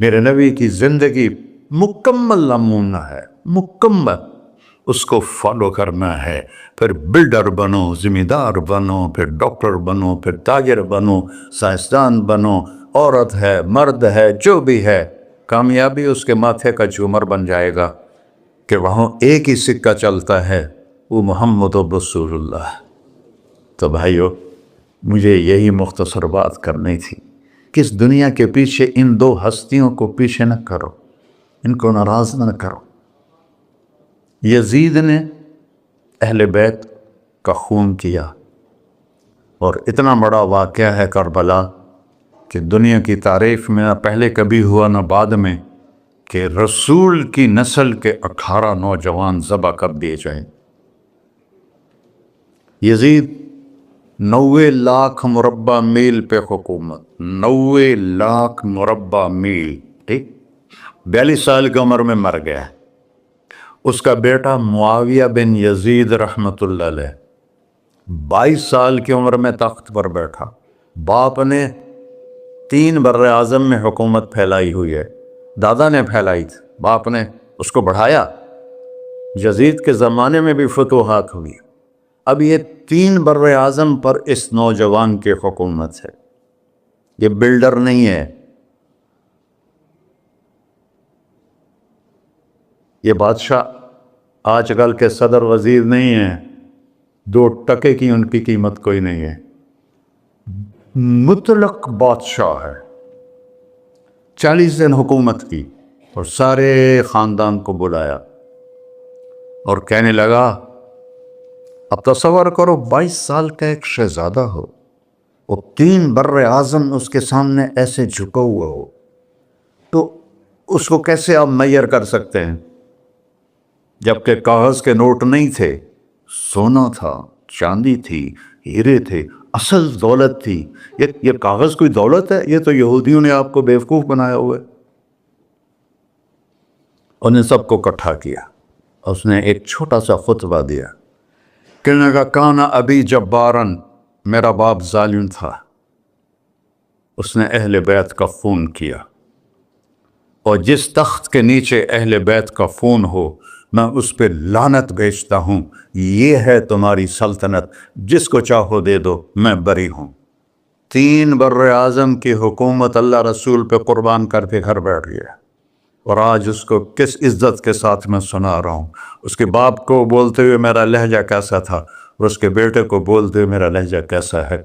میرے نبی کی زندگی مکمل نمونہ ہے، مکمل، اس کو فالو کرنا ہے۔ پھر بلڈر بنو، ذمہ دار بنو، پھر ڈاکٹر بنو، پھر تاجر بنو، سائنسدان بنو، عورت ہے مرد ہے جو بھی ہے، کامیابی اس کے ماتھے کا جھومر بن جائے گا کہ وہاں ایک ہی سکہ چلتا ہے، وہ محمد رسول اللہ۔ تو بھائیو، مجھے یہی مختصر بات کرنی تھی کہ اس دنیا کے پیچھے ان دو ہستیوں کو پیچھے نہ کرو، ان کو ناراض نہ کرو۔ یزید نے اہل بیت کا خون کیا، اور اتنا بڑا واقعہ ہے کربلا کہ دنیا کی تاریخ میں نہ پہلے کبھی ہوا نہ بعد میں کہ رسول کی نسل کے 18 نوجوان ذبح کر دیے جائیں۔ یزید 90 لاکھ مربع میل پہ حکومت، 90 لاکھ مربع میل، ٹھیک، 42 سال کی عمر میں مر گیا۔ اس کا بیٹا معاویہ بن یزید رحمۃ اللہ علیہ 22 سال کی عمر میں تخت پر بیٹھا۔ باپ نے 3 بر اعظم میں حکومت پھیلائی ہوئی ہے، دادا نے پھیلائی تھی، باپ نے اس کو بڑھایا۔ یزید کے زمانے میں بھی فتوحات ہوئی، اب یہ 3 بر اعظم پر اس نوجوان کی حکومت ہے۔ یہ بلڈر نہیں ہے، یہ بادشاہ آج کل کے صدر وزیر نہیں ہیں، 2 ٹکے کی ان کی قیمت کوئی نہیں ہے، مطلق بادشاہ ہے۔ 40 دن حکومت کی اور سارے خاندان کو بلایا اور کہنے لگا، اب تصور کرو 22 سال کا ایک شہزادہ ہو، وہ 3 بر اعظم اس کے سامنے ایسے جھکا ہوا ہو، تو اس کو کیسے آپ میئر کر سکتے ہیں؟ جبکہ کاغذ کے نوٹ نہیں تھے، سونا تھا، چاندی تھی، ہیرے تھے، اصل دولت تھی۔ یہ کاغذ کوئی دولت ہے؟ یہ تو یہودیوں نے آپ کو بیوقوف بنایا ہوا ہے۔ انہیں سب کو اکٹھا کیا، اس نے ایک چھوٹا سا خطبہ دیا، کہنے لگا، کانا ابی جبارن، میرا باپ ظالم تھا، اس نے اہل بیت کا خون کیا، اور جس تخت کے نیچے اہل بیت کا خون ہو میں اس پہ لعنت بھیجتا ہوں۔ یہ ہے تمہاری سلطنت، جس کو چاہو دے دو، میں بری ہوں۔ 3 بر اعظم کی حکومت اللہ رسول پہ قربان کر کے گھر بیٹھ گیا، اور آج اس کو کس عزت کے ساتھ میں سنا رہا ہوں۔ اس کے باپ کو بولتے ہوئے میرا لہجہ کیسا تھا، اور اس کے بیٹے کو بولتے ہوئے میرا لہجہ کیسا ہے۔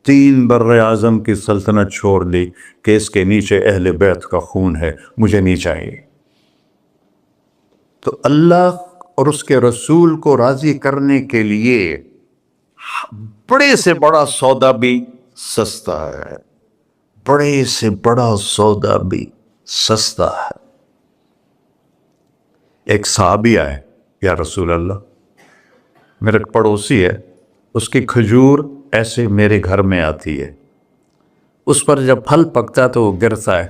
3 بر اعظم کی سلطنت چھوڑ دی کہ اس کے نیچے اہل بیت کا خون ہے، مجھے نہیں چاہیے۔ تو اللہ اور اس کے رسول کو راضی کرنے کے لیے بڑے سے بڑا سودا بھی سستا ہے، بڑے سے بڑا سودا بھی سستا ہے۔ ایک صحابی آئے، یا رسول اللہ، میرے پڑوسی ہے، اس کی کھجور ایسے میرے گھر میں آتی ہے، اس پر جب پھل پکتا ہے تو وہ گرتا ہے،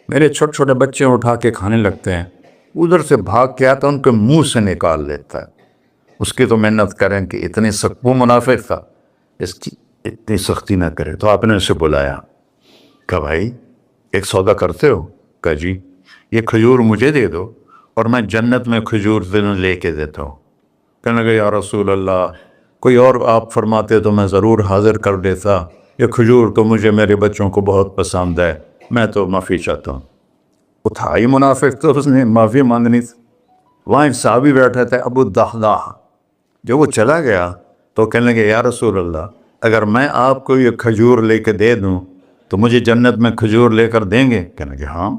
میرے چھوٹے چھوٹے بچے اٹھا کے کھانے لگتے ہیں، ادھر سے بھاگ کے آتا ان کے منہ سے نکال لیتا ہے۔ اس کی تو محنت کریں کہ اتنی سخت، وہ منافق تھا، اس کی اتنی سختی نہ کرے۔ تو آپ نے اسے بلایا، کہا بھائی ایک سودا کرتے ہو؟ کہا جی، یہ کھجور مجھے دے دو اور میں جنت میں کھجور دن لے کے دیتا ہوں۔ کہنے لگا، یا رسول اللہ، کوئی اور آپ فرماتے تو میں ضرور حاضر کر دیتا، یہ کھجور تو مجھے میرے بچوں کو بہت پسند ہے، میں تو معافی چاہتا ہوں۔ اٹھائی منافق، تو اس نے معافی مانگنی تھی۔ وہاں ایک صحابی بیٹھے تھے، ابو الدحداح، جو وہ چلا گیا تو کہنے لگے، یا رسول اللہ، اگر میں آپ کو یہ کھجور لے کے دے دوں تو مجھے جنت میں کھجور لے کر دیں گے؟ کہنے لگے، ہاں،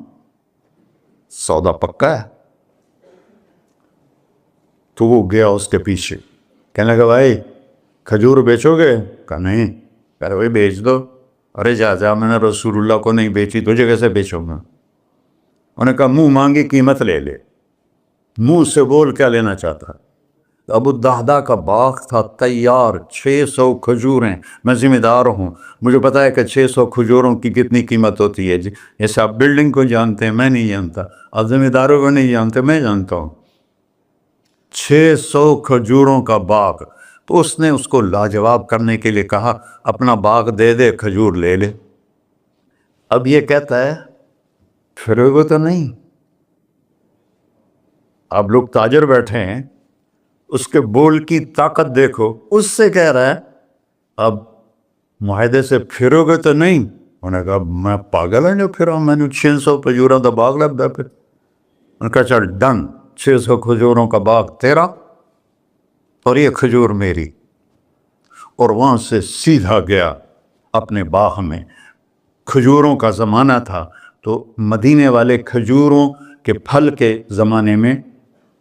سودا پکا ہے۔ تو وہ گیا اس کے پیچھے، کہنے لگا، بھائی کھجور بیچو گے؟ کہا نہیں۔ کہہ رہے، بھائی بیچ دو۔ ارے جا، میں نے رسول اللہ کو نہیں بیچی، تجھے کیسے بیچوں گا؟ انہوں نے کہا، منہ مانگی قیمت لے لے، منہ سے بول کیا لینا چاہتا ہے؟ ابو الدحداح کا باغ تھا تیار، 600 کھجوریں، میں ذمہ دار ہوں، مجھے پتا ہے کہ 600 کھجوروں کی کتنی قیمت ہوتی ہے۔ جیسے آپ بلڈنگ کو جانتے ہیں، میں نہیں جانتا، آپ ذمہ داروں کو نہیں جانتے، میں جانتا ہوں۔ 600 کھجوروں کا باغ، تو اس نے اس کو لاجواب کرنے کے لیے کہا، اپنا باغ دے دے، کھجور لے لے۔ اب یہ کہتا ہے پھرے ہوئے تو نہیں. آپ لوگ تاجر بیٹھے ہیں, اس کے بول کی طاقت دیکھو, اس سے کہہ رہا ہے اب معاہدے سے پھرو گے تو نہیں. انہوں نے کہا میں پاگل ہے جو پھرا, میں نے 600 کھجوروں کا باغ لگ گیا. پھر انہوں نے کہا چل ڈن, 600 کھجوروں کا باغ تیرا اور یہ کھجور میری. اور وہاں سے سیدھا گیا اپنے باغ میں. کھجوروں کا زمانہ تھا تو مدینے والے کھجوروں کے پھل کے زمانے میں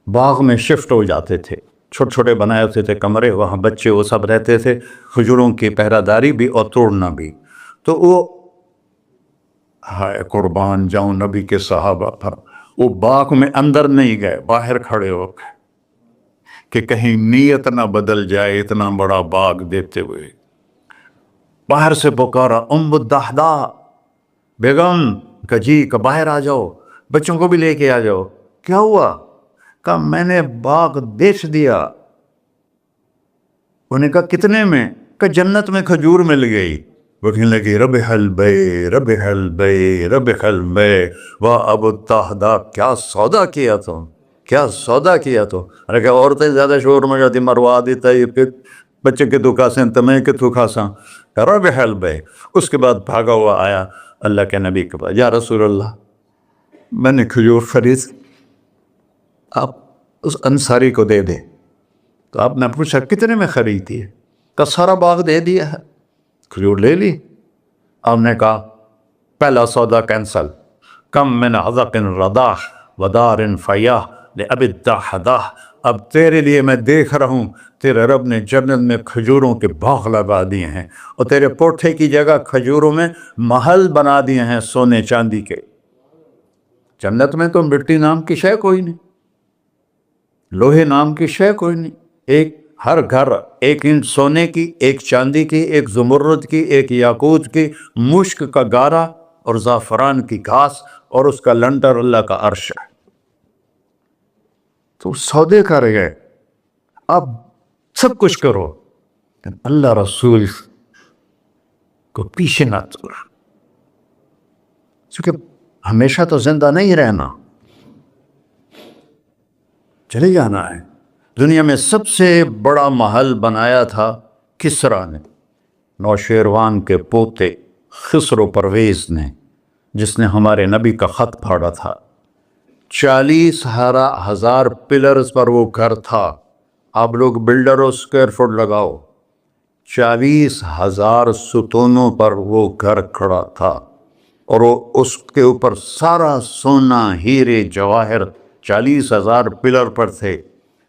باغ میں شفٹ ہو جاتے تھے, چھوٹے چھوٹے بنائے ہوتے تھے کمرے, وہاں بچے وہ سب رہتے تھے, کھجوروں کی پہرہ داری بھی اور توڑنا بھی. تو وہ ہائے قربان جاؤں نبی کے صحابہ پر, وہ باغ میں اندر نہیں گئے, باہر کھڑے ہو گئے کہ کہیں نیت نہ بدل جائے اتنا بڑا باغ دیتے ہوئے. باہر سے پکارا ام الدحداء, بیگم کہ جی کہ باہر آ جاؤ, بچوں کو بھی لے کے آ جاؤ. کیا ہوا؟ کہا میں نے باغ بیچ دیا. انہوں نے کہا کتنے میں؟ کہ جنت میں کھجور مل گئی. وہ کہنے لگی ربح البیع ربح البیع ربح البیع. واہ ابو الدحداء کیا سودا کیا تم, کیا سودا کیا تو. ارے کہ عورتیں زیادہ شور میں جاتی مروا دیتا ہے, پھر بچے کے تو کھاسیں تمہیں کہ تو کھاساں. ربح البیع. اس کے بعد بھاگا ہوا آیا اللہ کے نبی کے پاس, یا رسول اللہ میں نے کھجور خرید, آپ اس انصاری کو دے دیں. تو آپ نے پوچھا کتنے میں خریدی ہے؟ کہ سارا باغ دے دیا ہے, کھجور لے لی. آپ نے کہا پہلا سودا کینسل. کم من عذق رداح ودار فیاح لأبی الدحداء. اب تیرے لیے میں دیکھ رہا ہوں تیرے رب نے جنت میں کھجوروں کے باغ لگا دیے ہیں, اور تیرے پوٹھے کی جگہ کھجوروں میں محل بنا دیے ہیں سونے چاندی کے. جنت میں تو مٹی نام کی شے کوئی نہیں, لوہے نام کی شے کوئی نہیں. ایک ہر گھر ایک اینٹ سونے کی, ایک چاندی کی, ایک زمرد کی, ایک یاقوت کی, مشک کا گارا اور زعفران کی گھاس, اور اس کا لنٹر اللہ کا عرش ہے. تو سودے کر گئے, اب سب کچھ کرو اللہ رسول کو پیچھے نہ چھوڑ, کیونکہ ہمیشہ تو زندہ نہیں رہنا, چلے جانا ہے. دنیا میں سب سے بڑا محل بنایا تھا کسریٰ نے, نوشیروان کے پوتے خسرو پرویز نے, جس نے ہمارے نبی کا خط پھاڑا تھا. 40,000 پلرز پر وہ گھر تھا. آپ لوگ بلڈروں اسکوائر فٹ لگاؤ, 40,000 ستونوں پر وہ گھر کھڑا تھا, اور وہ اس کے اوپر سارا سونا ہیرے جواہر 40,000 پلر پر تھے,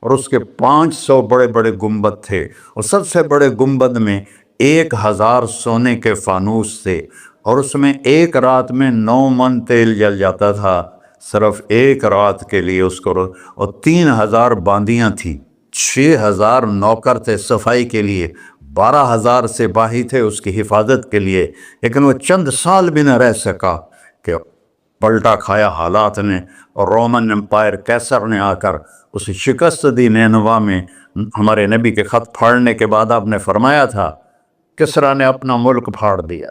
اور اس کے 500 بڑے بڑے گنبد تھے, اور سب سے بڑے گنبد میں 1,000 سونے کے فانوس تھے, اور اس میں ایک رات میں 9 من تیل جل جاتا تھا, صرف ایک رات کے لیے اس کو. اور 3,000 باندیاں تھیں, 6,000 نوکر تھے صفائی کے لیے, 12,000 سپاہی تھے اس کی حفاظت کے لیے. لیکن وہ چند سال بھی نہ رہ سکا کہ پلٹا کھایا حالات نے, اور رومن امپائر کیسر نے آ کر اسے شکست دی. نینوا میں ہمارے نبی کے خط پھاڑنے کے بعد آپ نے فرمایا تھا کسریٰ نے اپنا ملک پھاڑ دیا,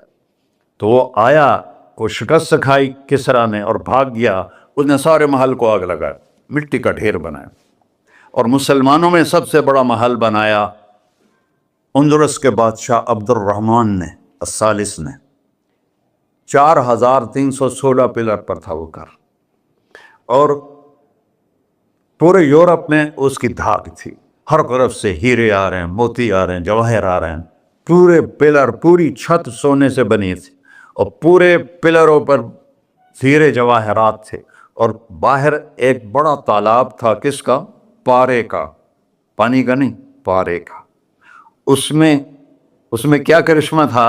تو وہ آیا, وہ شکست کھائی کسریٰ نے اور بھاگ گیا. اس نے سارے محل کو آگ لگایا, مٹی کا ڈھیر بنایا, اور مسلمانوں میں سب سے بڑا محل بنایا اندلس کے بادشاہ عبد الرحمن نے الثالث نے. 4,316 پلر پر تھا وہ گھر, اور پورے یورپ میں اس کی دھاک تھی. ہر طرف سے ہیرے آ رہے ہیں, موتی آ رہے ہیں, جواہر آ رہے ہیں. پورے پلر, پوری چھت سونے سے بنی تھی, اور پورے پلروں پر ہیرے جواہرات تھے. اور باہر ایک بڑا تالاب تھا, کس کا؟ پارے کا, پانی کا نہیں, پارے کا. اس میں کیا کرشمہ تھا,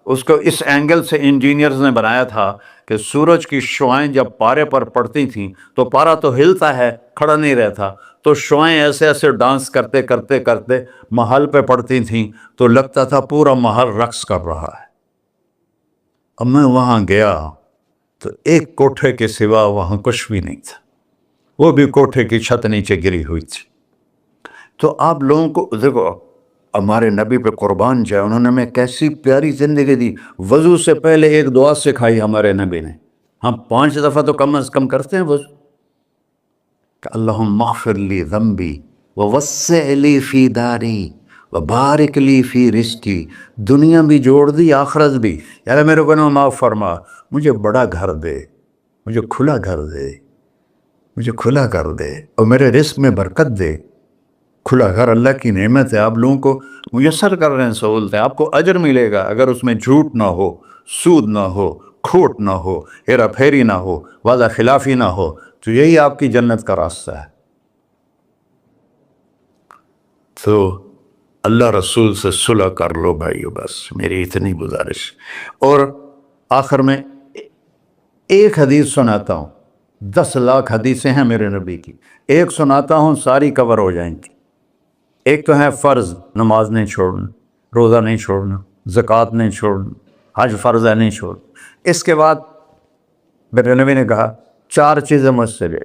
اس کو اس اینگل سے انجینئرز نے بنایا تھا کہ سورج کی شعائیں جب پارے پر پڑتی تھیں تو پارا تو ہلتا ہے, کھڑا نہیں رہتا, تو شعائیں ایسے ایسے ڈانس کرتے کرتے کرتے محل پہ پڑتی تھیں, تو لگتا تھا پورا محل رقص کر رہا ہے. اب میں وہاں گیا تو ایک کوٹھے کے سوا وہاں کچھ بھی نہیں تھا, وہ بھی کوٹھے کی چھت نیچے گری ہوئی تھی. تو آپ لوگوں کو دیکھو, ہمارے نبی پہ قربان جائے, انہوں نے ہمیں کیسی پیاری زندگی دی. وضو سے پہلے ایک دعا سکھائی ہمارے نبی نے, ہم 5 دفعہ تو کم از کم کرتے ہیں وضو کہ اللہم اغفر لی ذنبی ووسع لی فی داری وبارک لی فی رزقی، دنیا بھی جوڑ دی آخرت بھی، یار میرے کو معاف فرما، مجھے بڑا گھر دے، مجھے کھلا گھر دے، مجھے کھلا کر دے، اور میرے رزق میں برکت دے۔ کھلا گھر اللہ کی نعمت ہے، آپ لوگوں کو میسر کر رہے ہیں سہولتیں، آپ کو اجر ملے گا اگر اس میں جھوٹ نہ ہو، سود نہ ہو، کھوٹ نہ ہو، ہیرا پھیری نہ ہو، وعدہ خلافی نہ ہو، تو یہی آپ کی جنت کا راستہ ہے۔ تو اللہ رسول سے صلح کر لو بھائیو، بس میری اتنی گزارش۔ اور آخر میں ایک حدیث سناتا ہوں، 10 لاکھ حدیثیں ہیں میرے نبی کی، ایک سناتا ہوں، ساری کور ہو جائیں گی۔ ایک تو ہے فرض، نماز نہیں چھوڑنا، روزہ نہیں چھوڑنا، زکوٰۃ نہیں چھوڑنا، حج فرض ہے نہیں چھوڑنا۔ اس کے بعد میرے نبی نے کہا 4 چیزیں مجھ سے لے،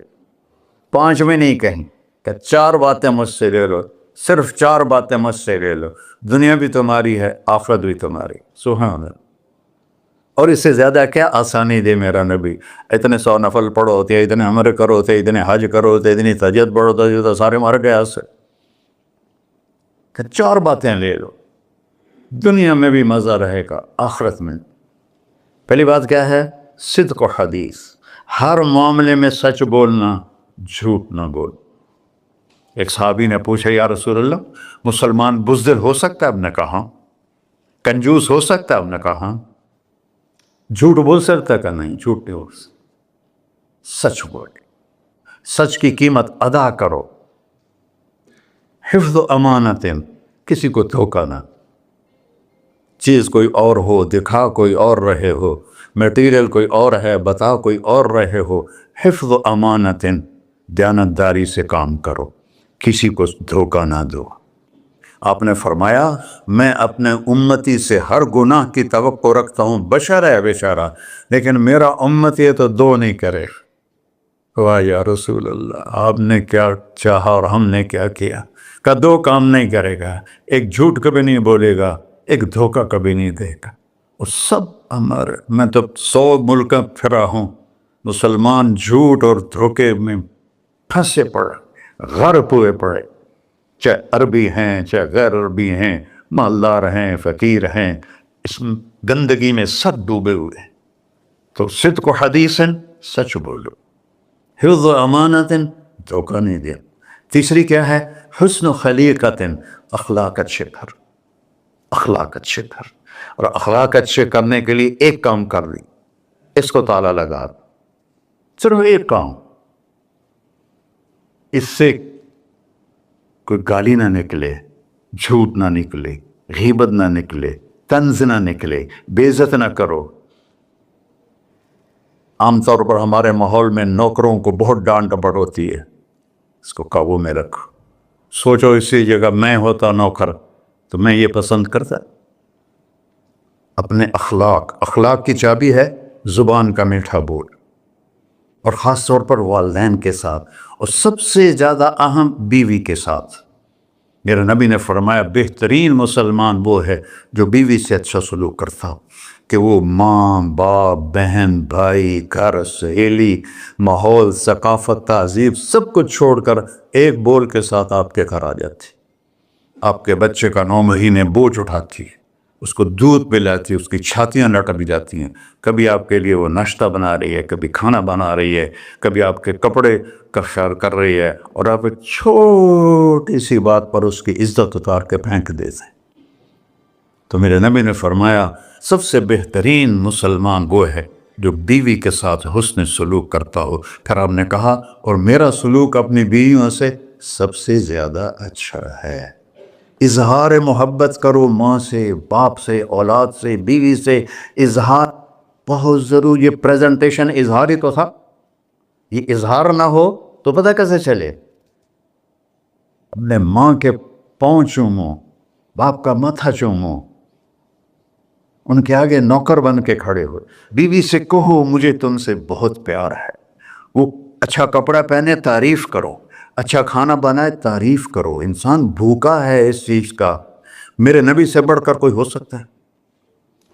5 میں نہیں کہیں کہ 4 باتیں مجھ سے لے لو، صرف 4 باتیں مجھ سے لے لو، دنیا بھی تمہاری ہے، آخرت بھی تمہاری۔ سبحان اللہ۔ اور اس سے زیادہ کیا آسانی دے میرا نبی، اتنے 100 نفل پڑھو ہوتے، اتنے عمر کرو ہوتے، اتنے حج کرو ہوتے، اتنی تہجد پڑھو ہوتے، تو سارے مر گئے اس سے کہ 4 باتیں لے لو، دنیا میں بھی مزہ رہے گا، آخرت میں۔ پہلی بات کیا ہے؟ صدق و حدیث، ہر معاملے میں سچ بولنا، جھوٹ نہ بول۔ ایک صحابی نے پوچھا یا رسول اللہ، مسلمان بزدل ہو سکتا ہے؟ اب نے کہا کنجوس ہو سکتا ہے؟ اب نے کہا جھوٹ بول سکتا ہے؟ کہ نہیں، جھوٹ نہیں ہو سکتا، سچ بولے، سچ کی قیمت ادا کرو۔ حفظ و امانت، کسی کو دھوکہ نہ، چیز کوئی اور ہو، دکھا کوئی اور رہے ہو، میٹیریل کوئی اور ہے، بتا کوئی اور رہے ہو۔ حفظ و امانت، دیانتداری سے کام کرو، کسی کو دھوکہ نہ دو۔ آپ نے فرمایا میں اپنے امتی سے ہر گناہ کی توقع رکھتا ہوں، بشر ہے بیچارہ، لیکن میرا امتی ہے تو 2 نہیں کرے۔ واہ یا رسول اللہ، آپ نے کیا چاہا اور ہم نے کیا کیا کہ 2 کام نہیں کرے گا، ایک جھوٹ کبھی نہیں بولے گا، ایک دھوکہ کبھی نہیں دے گا۔ اور سب ہمارے، میں تو 100 ملک پھرا ہوں، مسلمان جھوٹ اور دھوکے میں پھنسے پڑے، غرق ہوئے پڑے، چاہے عربی ہیں چاہے غیر عربی ہیں، مالدار ہیں فقیر ہیں، اس گندگی میں سب ڈوبے ہوئے ہیں۔ تو صدق و حدیث، سچ بولو، حفظ و امانت، دھوکہ نہیں دیا۔ تیسری کیا ہے؟ حسن و خلیقت، اخلاق اچھے کر، اخلاق اچھے کر۔ اور اخلاق اچھے کرنے کے لیے ایک کام کر لی، اس کو تالا لگا، صرف ایک کام، اس سے کوئی گالی نہ نکلے، جھوٹ نہ نکلے، غیبت نہ نکلے، طنز نہ نکلے، بے عزت نہ کرو۔ عام طور پر ہمارے ماحول میں نوکروں کو بہت ڈانٹ ڈپٹ ہوتی ہے، اس کو قابو میں رکھو۔ سوچو اسی جگہ میں ہوتا نوکر تو میں یہ پسند کرتا۔ اپنے اخلاق کی چابی ہے زبان کا میٹھا بول، اور خاص طور پر والدین کے ساتھ، اور سب سے زیادہ اہم بیوی کے ساتھ۔ میرے نبی نے فرمایا بہترین مسلمان وہ ہے جو بیوی سے اچھا سلوک کرتا ہو، کہ وہ ماں باپ بہن بھائی گھر سہیلی ماحول ثقافت تہذیب سب کچھ چھوڑ کر ایک بول کے ساتھ آپ کے گھر آ جاتی، آپ کے بچے کا 9 مہینے بوجھ اٹھاتی ہے، اس کو دودھ پلاتی ہے، اس کی چھاتیاں لٹک جاتی ہیں، کبھی آپ کے لیے وہ ناشتہ بنا رہی ہے، کبھی کھانا بنا رہی ہے، کبھی آپ کے کپڑے کا خیال کر رہی ہے، اور آپ ایک چھوٹی سی بات پر اس کی عزت اتار کے پھینک دیتے ہیں۔ تو میرے نبی نے فرمایا سب سے بہترین مسلمان وہ ہے جو بیوی کے ساتھ حسن سلوک کرتا ہو۔ پھر آپ نے کہا اور میرا سلوک اپنی بیویوں سے سب سے زیادہ اچھا ہے۔ اظہار محبت کرو، ماں سے باپ سے اولاد سے بیوی سے، اظہار بہت ضروری۔ یہ پریزنٹیشن اظہار ہی تو تھا، یہ اظہار نہ ہو تو پتہ کیسے چلے؟ اپنے ماں کے پاؤں چومو، باپ کا ماتھا چومو، ان کے آگے نوکر بن کے کھڑے ہو، بیوی سے کہو مجھے تم سے بہت پیار ہے، وہ اچھا کپڑا پہنے تعریف کرو، اچھا کھانا بنائے تعریف کرو۔ انسان بھوکا ہے اس چیز کا، میرے نبی سے بڑھ کر کوئی ہو سکتا ہے؟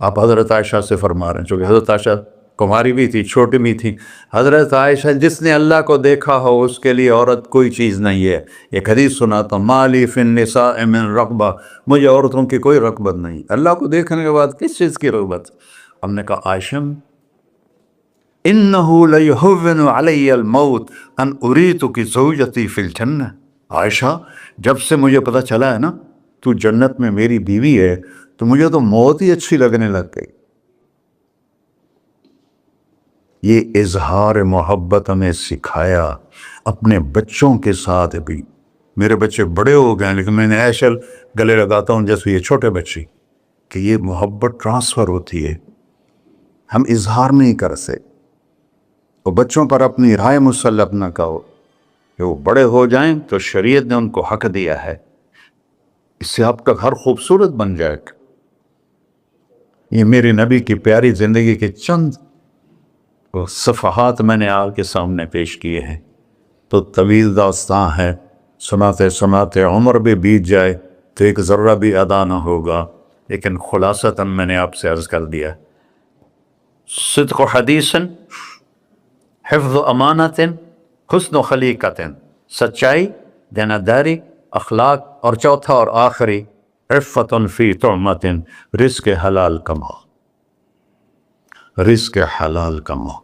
آپ حضرت عائشہ سے فرما رہے ہیں، چونکہ حضرت عائشہ کماری بھی تھی، چھوٹی بھی تھی۔ حضرت عائشہ جس نے اللہ کو دیکھا ہو اس کے لیے عورت کوئی چیز نہیں ہے۔ ایک حدیث سناتا ہوں، مالی فی النساء من رغبہ، مجھے عورتوں کی کوئی رغبت نہیں، اللہ کو دیکھنے کے بعد کس چیز کی رغبت؟ ہم نے کہا عائشہ انہ لیہون علی الموت ان اریتک زوجتی فی الجنہ، عائشہ جب سے مجھے پتہ چلا ہے نا تو جنت میں میری بیوی ہے تو مجھے تو موت ہی اچھی لگنے لگ گئی۔ یہ اظہار محبت ہمیں سکھایا اپنے بچوں کے ساتھ بھی۔ میرے بچے بڑے ہو گئے لیکن میں نے ایسے گلے لگاتا ہوں جیسے یہ چھوٹے بچے، کہ یہ محبت ٹرانسفر ہوتی ہے، ہم اظہار نہیں کر سکتے۔ اور بچوں پر اپنی رائے مسلط نہ کہو کہ وہ بڑے ہو جائیں تو شریعت نے ان کو حق دیا ہے، اس سے آپ کا گھر خوبصورت بن جائے گا۔ یہ میری نبی کی پیاری زندگی کے چند صفحات میں نے آپ کے سامنے پیش کیے ہیں، تو طویل داستان ہے، سناتے سناتے عمر بھی بیت جائے تو ایک ذرہ بھی ادا نہ ہوگا، لیکن خلاصتاً میں نے آپ سے عرض کر دیا، صدق حدیثاً، حفظ امانت، حسن خلیقت، سچائی، دیانتداری، اخلاق، اور چوتھا اور آخری عفت فی طعمت، رزق حلال کماؤ، رزق حلال کماؤ۔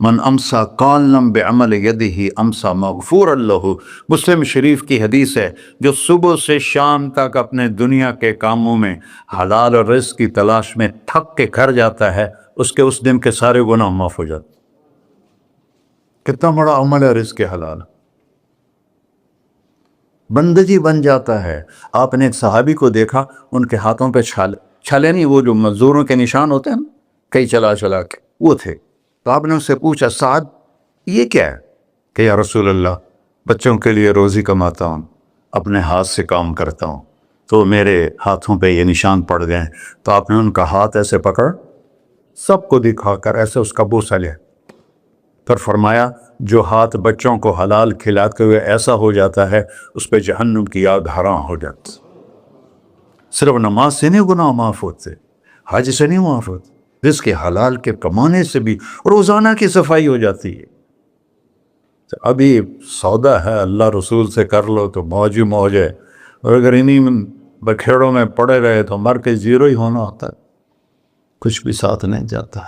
من امسا قالنا بعمل یدہ امسا مغفورا لہ، مسلم شریف کی حدیث ہے، جو صبح سے شام تک اپنے دنیا کے کاموں میں حلال اور رزق کی تلاش میں تھک کے گھر جاتا ہے، اس کے اس دن کے سارے گناہ معاف ہو جاتے۔ کتنا بڑا عمل ہے رزق حلال، بندگی بن جاتا ہے۔ آپ نے ایک صحابی کو دیکھا، ان کے ہاتھوں پہ چھالے نہیں، وہ جو مزدوروں کے نشان ہوتے ہیں نا، کئی چلا چلا کے، وہ تھے۔ تو آپ نے اس سے پوچھا، سعد یہ کیا ہے؟ کہ یا رسول اللہ، بچوں کے لیے روزی کماتا ہوں، اپنے ہاتھ سے کام کرتا ہوں، تو میرے ہاتھوں پہ یہ نشان پڑ گئے۔ تو آپ نے ان کا ہاتھ ایسے پکڑ، سب کو دکھا کر ایسے اس کا بوسہ لیا، پھر فرمایا جو ہاتھ بچوں کو حلال کھلاتے ہوئے ایسا ہو جاتا ہے اس پہ جہنم کی آگ حرام ہو جاتی۔ صرف نماز سے نہیں گناہ معاف ہوتے، حج سے نہیں معاف ہوتے، رزق حلال کے کمانے سے بھی روزانہ کی صفائی ہو جاتی ہے۔ تو ابھی سودا ہے اللہ رسول سے کر لو تو موج ہی موج ہے، اور اگر انہیں بکھیڑوں میں پڑے رہے تو مر کے زیرو ہی ہونا ہوتا ہے، کچھ بھی ساتھ نہیں جاتا۔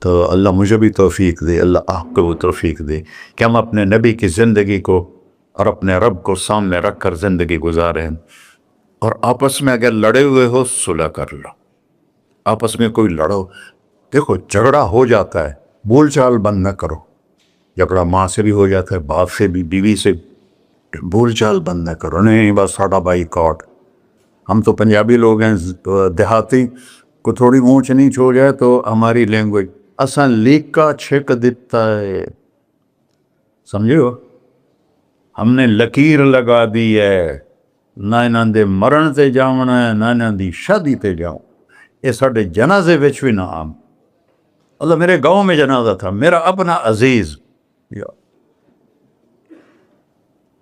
تو اللہ مجھے بھی توفیق دے، اللہ آپ کو بھی توفیق دے کہ ہم اپنے نبی کی زندگی کو اور اپنے رب کو سامنے رکھ کر زندگی گزاریں، اور آپس میں اگر لڑے ہوئے ہو صلح کر لو، آپس میں کوئی لڑو، دیکھو جھگڑا ہو جاتا ہے، بول چال بند نہ کرو، جھگڑا ماں سے بھی ہو جاتا ہے، باپ سے بھی، بیوی سے، بول چال بند نہ کرو، نہیں بس ساڈا بائی کاٹ۔ ہم تو پنجابی لوگ ہیں، دیہاتی کو تھوڑی اونچ نیچ ہو جائے تو ہماری لینگویج اساں لیکا چھک دیتا ہے، سمجھو، ہم نے لکیر لگا دی ہے، نہ انہاں دے مرن تے جاؤنا ہے، نہ انہاں دی شادی تے جاؤں، یہ ساڈے جنازے وچ بھی نہ آم۔ اللہ میرے گاؤں میں جنازہ تھا، میرا اپنا عزیز،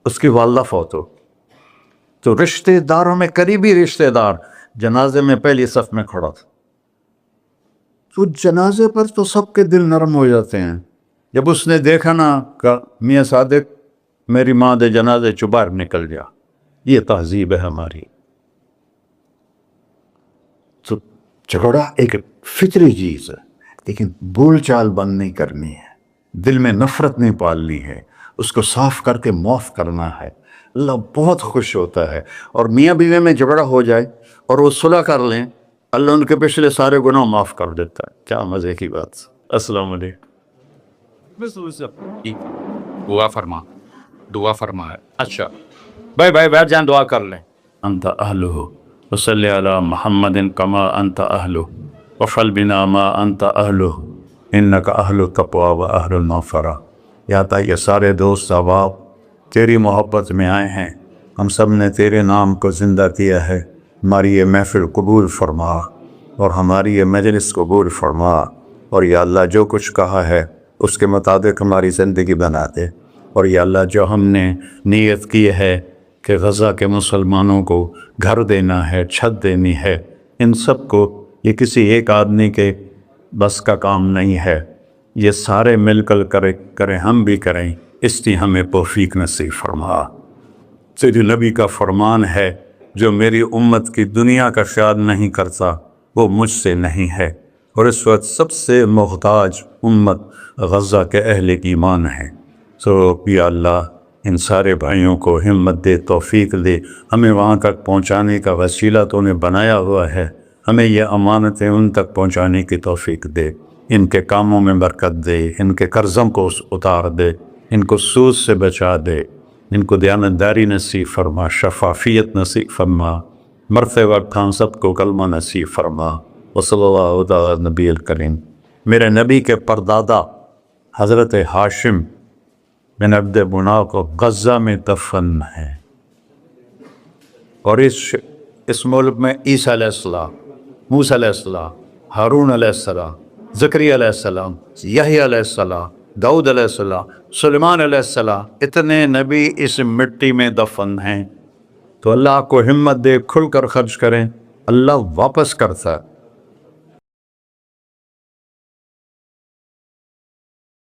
اس کی والدہ فوت ہو، تو رشتہ داروں میں قریبی رشتہ دار جنازے میں پہلی صف میں کھڑا تھا، تو جنازے پر تو سب کے دل نرم ہو جاتے ہیں۔ جب اس نے دیکھا نا کہ میاں صادق میری ماں دے جنازے چوں باہر نکل جا، یہ تہذیب ہے ہماری۔ تو جھگڑا ایک فطری چیز ہے، لیکن بول چال بند نہیں کرنی ہے، دل میں نفرت نہیں پالنی ہے، اس کو صاف کر کے معاف کرنا ہے۔ اللہ بہت خوش ہوتا ہے، اور میاں بیوی میں جھگڑا ہو جائے اور وہ صلح کر لیں، اللہ ان کے پچھلے سارے گناہ معاف کر دیتا ہے۔ کیا مزے کی بات۔ السلام علیکم۔ دعا فرما ہے۔ اچھا بھائی بیٹھ جائیں، دعا کر لیں۔ انت اہلہ وصلی علی محمد کما انت اہلہ وفعل بنا ما انت اہلہ انک اہل التقوی و اہل المغفرہ۔ یا تا یہ سارے دوست احباب تیری محبت میں آئے ہیں، ہم سب نے تیرے نام کو زندہ کیا ہے، ہماری یہ محفل قبول فرما اور ہماری یہ مجلس قبول فرما، اور یا اللہ جو کچھ کہا ہے اس کے مطابق ہماری زندگی بنا دے، اور یا اللہ جو ہم نے نیت کی ہے کہ غزہ کے مسلمانوں کو گھر دینا ہے، چھت دینی ہے، ان سب کو یہ کسی ایک آدمی کے بس کا کام نہیں ہے، یہ سارے مل کر کریں، ہم بھی کریں، اس لیے ہمیں توفیق نصیب فرما۔ تیرے نبی کا فرمان ہے، جو میری امت کی دنیا کا خیال نہیں کرتا وہ مجھ سے نہیں ہے، اور اس وقت سب سے محتاج امت غزہ کے اہل ایمان ہے۔ یا اللہ ان سارے بھائیوں کو ہمت دے، توفیق دے، ہمیں وہاں تک پہنچانے کا وسیلہ تو نے بنایا ہوا ہے، ہمیں یہ امانتیں ان تک پہنچانے کی توفیق دے، ان کے کاموں میں برکت دے، ان کے قرضوں کو اتار دے، ان کو سود سے بچا دے، ان کو دیانتداری نصیب فرما، شفافیت نصیب فرما، مرتے وقت ہم سب کو کلمہ نصیب فرما۔ وصلی اللہ تعالی نبی الکریم۔ میرے نبی کے پردادا حضرت ہاشم بن عبد مناف کو غزہ میں دفن ہے، اور اس ملک میں عیسیٰ علیہ السلام، موسیٰ علیہ السلام، ہارون علیہ السلام، زکریا علیہ السلام، یحییٰ علیہ السلام، داؤد علیہ السلام، سلیمان علیہ السلام، اتنے نبی اس مٹی میں دفن ہیں۔ تو اللہ کو ہمت دے، کھل کر خرچ کریں، اللہ واپس کرتا ہے۔